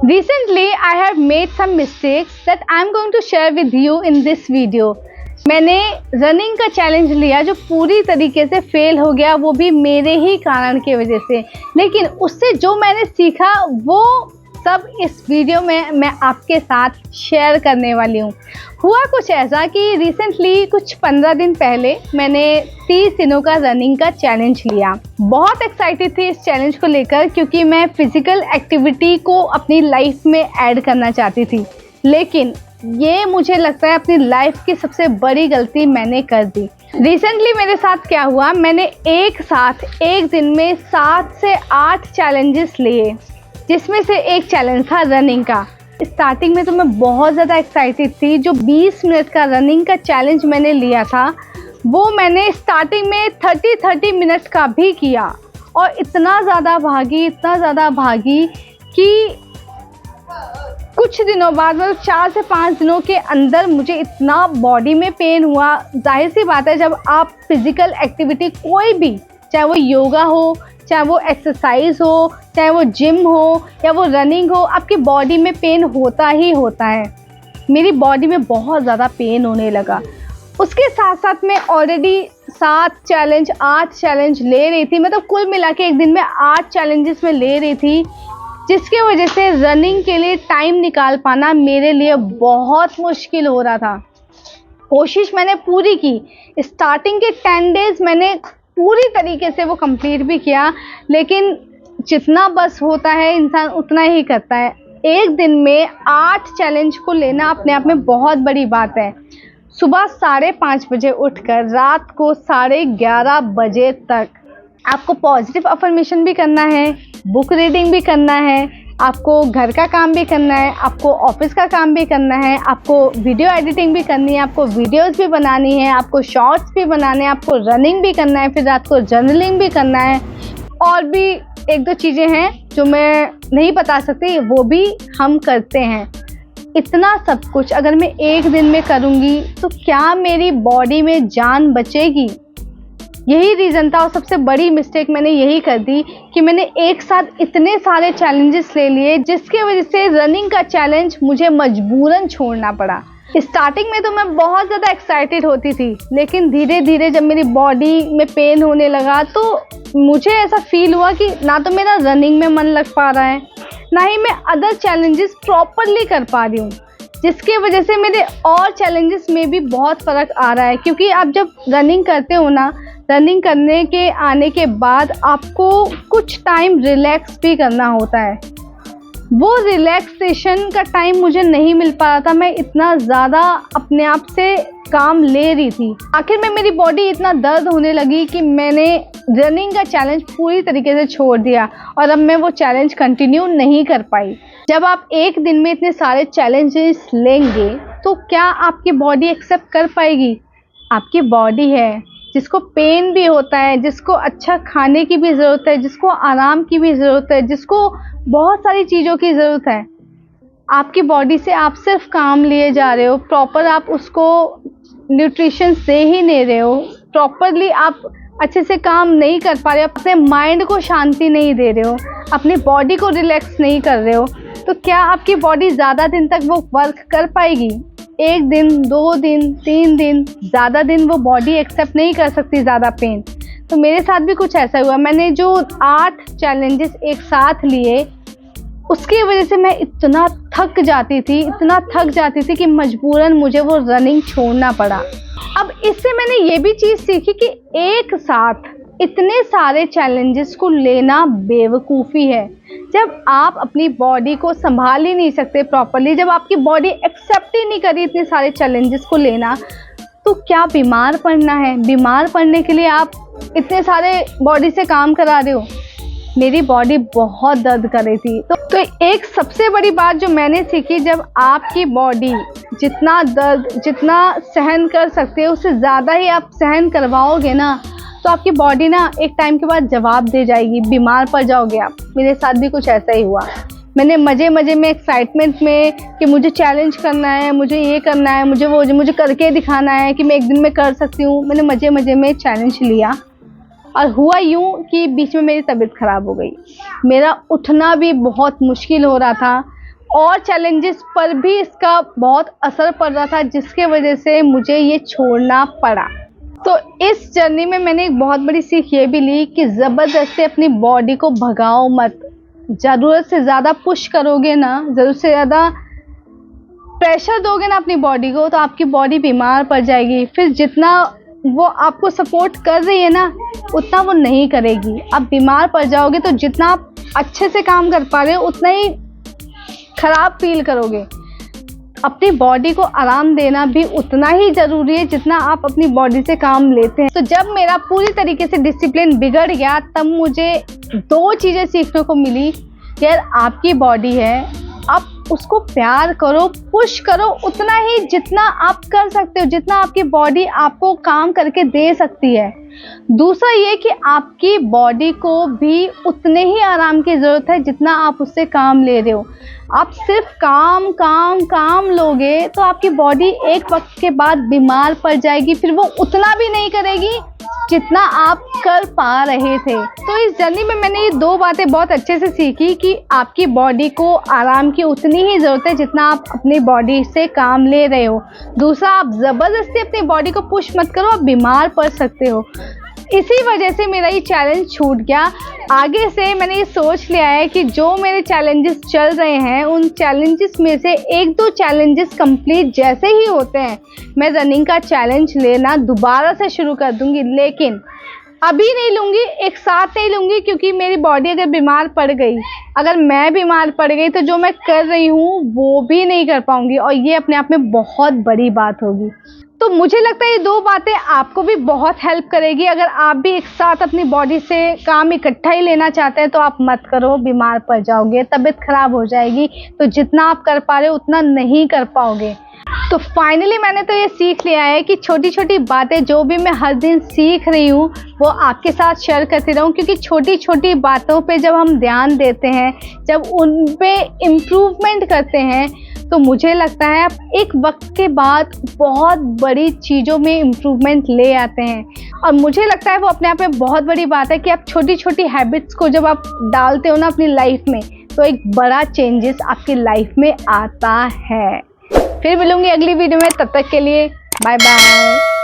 Recently, I have made some mistakes that I am going to share with you in this video. मैंने running का challenge लिया जो पूरी तरीके से फेल हो गया, वो भी मेरे ही कारण की वजह से। लेकिन उससे जो मैंने सीखा वो सब इस वीडियो में मैं आपके साथ शेयर करने वाली हूँ। हुआ कुछ ऐसा कि रिसेंटली कुछ 15 दिन पहले मैंने 30 दिनों का रनिंग का चैलेंज लिया। बहुत एक्साइटेड थी इस चैलेंज को लेकर क्योंकि मैं फिज़िकल एक्टिविटी को अपनी लाइफ में ऐड करना चाहती थी। लेकिन ये मुझे लगता है अपनी लाइफ की सबसे बड़ी गलती मैंने कर दी। रिसेंटली मेरे साथ क्या हुआ, मैंने एक साथ एक दिन में 7 से 8 चैलेंजेस लिए, जिसमें से एक चैलेंज था रनिंग का। स्टार्टिंग में तो मैं बहुत ज़्यादा एक्साइटेड थी। जो 20 मिनट का रनिंग का चैलेंज मैंने लिया था वो मैंने स्टार्टिंग में 30 मिनट का भी किया और इतना ज़्यादा भागी कि कुछ दिनों बाद मतलब 4 से 5 दिनों के अंदर मुझे इतना बॉडी में पेन हुआ। जाहिर सी बात है, जब आप फिज़िकल एक्टिविटी कोई भी, चाहे वो योगा हो, चाहे वो एक्सरसाइज हो, चाहे वो जिम हो या वो रनिंग हो, आपकी बॉडी में पेन होता ही होता है। मेरी बॉडी में बहुत ज़्यादा पेन होने लगा। उसके साथ साथ मैं ऑलरेडी 7 चैलेंज 8 चैलेंज ले रही थी, मतलब कुल मिला के एक दिन में 8 चैलेंजेस में ले रही थी, जिसके वजह से रनिंग के लिए टाइम निकाल पाना मेरे लिए बहुत मुश्किल हो रहा था। कोशिश मैंने पूरी की। स्टार्टिंग के 10 डेज़ मैंने पूरी तरीके से वो कंप्लीट भी किया, लेकिन जितना बस होता है इंसान उतना ही करता है। एक दिन में 8 चैलेंज को लेना अपने आप में बहुत बड़ी बात है। सुबह 5:30 बजे उठकर रात को 11:30 बजे तक आपको पॉजिटिव अफर्मेशन भी करना है, बुक रीडिंग भी करना है, आपको घर का काम भी करना है, आपको ऑफिस का काम भी करना है, आपको वीडियो एडिटिंग भी करनी है, आपको वीडियोस भी बनानी है, आपको शॉर्ट्स भी बनाने हैं, आपको रनिंग भी करना है, फिर रात को जर्नलिंग भी करना है। और भी 1-2 चीज़ें हैं जो मैं नहीं बता सकती, वो भी हम करते हैं। इतना सब कुछ अगर मैं एक दिन में करूँगी तो क्या मेरी बॉडी में जान बचेगी? यही रीज़न था और सबसे बड़ी मिस्टेक मैंने यही कर दी कि मैंने एक साथ इतने सारे चैलेंजेस ले लिए, जिसके वजह से रनिंग का चैलेंज मुझे मजबूरन छोड़ना पड़ा। स्टार्टिंग में तो मैं बहुत ज़्यादा एक्साइटेड होती थी, लेकिन धीरे धीरे जब मेरी बॉडी में पेन होने लगा तो मुझे ऐसा फील हुआ कि ना तो मेरा रनिंग में मन लग पा रहा है, ना ही मैं अदर चैलेंजेस प्रॉपरली कर पा रही हूँ, जिसके वजह से मेरे और चैलेंजेस में भी बहुत फ़र्क आ रहा है। क्योंकि आप जब रनिंग करते हो ना, रनिंग करने के आने के बाद आपको कुछ टाइम रिलैक्स भी करना होता है। वो रिलैक्सेशन का टाइम मुझे नहीं मिल पा रहा था। मैं इतना ज़्यादा अपने आप से काम ले रही थी। आखिर में मेरी बॉडी इतना दर्द होने लगी कि मैंने रनिंग का चैलेंज पूरी तरीके से छोड़ दिया और अब मैं वो चैलेंज कंटिन्यू नहीं कर पाई। जब आप एक दिन में इतने सारे चैलेंजेस लेंगे तो क्या आपकी बॉडी एक्सेप्ट कर पाएगी? आपकी बॉडी है जिसको पेन भी होता है, जिसको अच्छा खाने की भी ज़रूरत है, जिसको आराम की भी ज़रूरत है, जिसको बहुत सारी चीज़ों की ज़रूरत है। आपकी बॉडी से आप सिर्फ काम लिए जा रहे हो, प्रॉपर आप उसको न्यूट्रिशन दे ही नहीं रहे हो, प्रॉपरली आप अच्छे से काम नहीं कर पा रहे हो, अपने माइंड को शांति नहीं दे रहे हो, अपनी बॉडी को रिलैक्स नहीं कर रहे हो, तो क्या आपकी बॉडी ज़्यादा दिन तक वो वर्क कर पाएगी? 1 दिन, 2 दिन, 3 दिन, ज़्यादा दिन वो बॉडी एक्सेप्ट नहीं कर सकती ज़्यादा पेन। तो मेरे साथ भी कुछ ऐसा हुआ। मैंने जो 8 चैलेंजेस एक साथ लिए, उसकी वजह से मैं इतना थक जाती थी कि मजबूरन मुझे वो रनिंग छोड़ना पड़ा। अब इससे मैंने ये भी चीज़ सीखी कि एक साथ इतने सारे चैलेंजेस को लेना बेवकूफ़ी है। जब आप अपनी बॉडी को संभाल ही नहीं सकते प्रॉपरली, जब आपकी बॉडी एक्सेप्ट ही नहीं करी इतने सारे चैलेंजेस को लेना, तो क्या बीमार पड़ना है? बीमार पड़ने के लिए आप इतने सारे बॉडी से काम करा रहे हो। मेरी बॉडी बहुत दर्द कर रही थी। तो एक सबसे बड़ी बात जो मैंने सीखी, जब आपकी बॉडी जितना दर्द जितना सहन कर सकते हो उससे ज़्यादा ही आप सहन करवाओगे ना, तो आपकी बॉडी ना एक टाइम के बाद जवाब दे जाएगी, बीमार पड़ जाओगे आप। मेरे साथ भी कुछ ऐसा ही हुआ। मैंने मज़े में, एक्साइटमेंट में कि मुझे चैलेंज करना है, मुझे ये करना है, मुझे करके दिखाना है कि मैं एक दिन में कर सकती हूँ, मैंने मज़े में चैलेंज लिया और हुआ यूँ कि बीच में मेरी तबीयत ख़राब हो गई। मेरा उठना भी बहुत मुश्किल हो रहा था, और चैलेंजेस पर भी इसका बहुत असर पड़ रहा था, जिसके वजह से मुझे ये छोड़ना पड़ा। तो इस जर्नी में मैंने एक बहुत बड़ी सीख ये भी ली कि ज़बरदस्ती अपनी बॉडी को भगाओ मत। ज़रूरत से ज़्यादा पुश करोगे ना, ज़रूरत से ज़्यादा प्रेशर दोगे ना अपनी बॉडी को, तो आपकी बॉडी बीमार पड़ जाएगी। फिर जितना वो आपको सपोर्ट कर रही है ना, उतना वो नहीं करेगी। आप बीमार पड़ जाओगे तो जितना आप अच्छे से काम कर पा रहे हो उतना ही खराब फील करोगे। अपनी बॉडी को आराम देना भी उतना ही ज़रूरी है जितना आप अपनी बॉडी से काम लेते हैं। तो जब मेरा पूरी तरीके से डिसिप्लिन बिगड़ गया, तब मुझे 2 चीज़ें सीखने को मिली। यार, आपकी बॉडी है, आप उसको प्यार करो, पुश करो उतना ही जितना आप कर सकते हो, जितना आपकी बॉडी आपको काम करके दे सकती है। दूसरा ये कि आपकी बॉडी को भी उतने ही आराम की ज़रूरत है जितना आप उससे काम ले रहे हो। आप सिर्फ काम काम काम लोगे तो आपकी बॉडी एक वक्त के बाद बीमार पड़ जाएगी, फिर वो उतना भी नहीं करेगी जितना आप कर पा रहे थे। तो इस जर्नी में मैंने ये 2 बातें बहुत अच्छे से सीखी कि आपकी बॉडी को आराम की उतनी ही ज़रूरत है जितना आप अपनी बॉडी से काम ले रहे हो। दूसरा, आप ज़बरदस्ती अपनी बॉडी को पुश मत करो, आप बीमार पड़ सकते हो। इसी वजह से मेरा ये चैलेंज छूट गया। आगे से मैंने ये सोच लिया है कि जो मेरे चैलेंजेस चल रहे हैं, उन चैलेंजेस में से 1-2 चैलेंजेस कंप्लीट जैसे ही होते हैं, मैं रनिंग का चैलेंज लेना दोबारा से शुरू कर दूंगी। लेकिन अभी नहीं लूँगी, एक साथ नहीं लूँगी, क्योंकि मेरी बॉडी अगर बीमार पड़ गई, अगर मैं बीमार पड़ गई, तो जो मैं कर रही हूँ वो भी नहीं कर पाऊँगी, और ये अपने आप में बहुत बड़ी बात होगी। तो मुझे लगता है ये 2 बातें आपको भी बहुत हेल्प करेगी। अगर आप भी एक साथ अपनी बॉडी से काम इकट्ठा ही लेना चाहते हैं तो आप मत करो, बीमार पड़ जाओगे, तबीयत खराब हो जाएगी। तो जितना आप कर पा रहे हो उतना नहीं कर पाओगे। तो फाइनली मैंने तो ये सीख लिया है कि छोटी छोटी बातें जो भी मैं हर दिन सीख रही हूँ वो आपके साथ शेयर करती रहूँ, क्योंकि छोटी छोटी बातों पे जब हम ध्यान देते हैं, जब उन पे इम्प्रूवमेंट करते हैं, तो मुझे लगता है आप एक वक्त के बाद बहुत बड़ी चीज़ों में इम्प्रूवमेंट ले आते हैं। और मुझे लगता है वो अपने आप में बहुत बड़ी बात है कि आप छोटी छोटी हैबिट्स को जब आप डालते हो ना अपनी लाइफ में, तो एक बड़ा चेंजेस आपकी लाइफ में आता है। फिर मिलूंगी अगली वीडियो में, तब तक के लिए बाय बाय।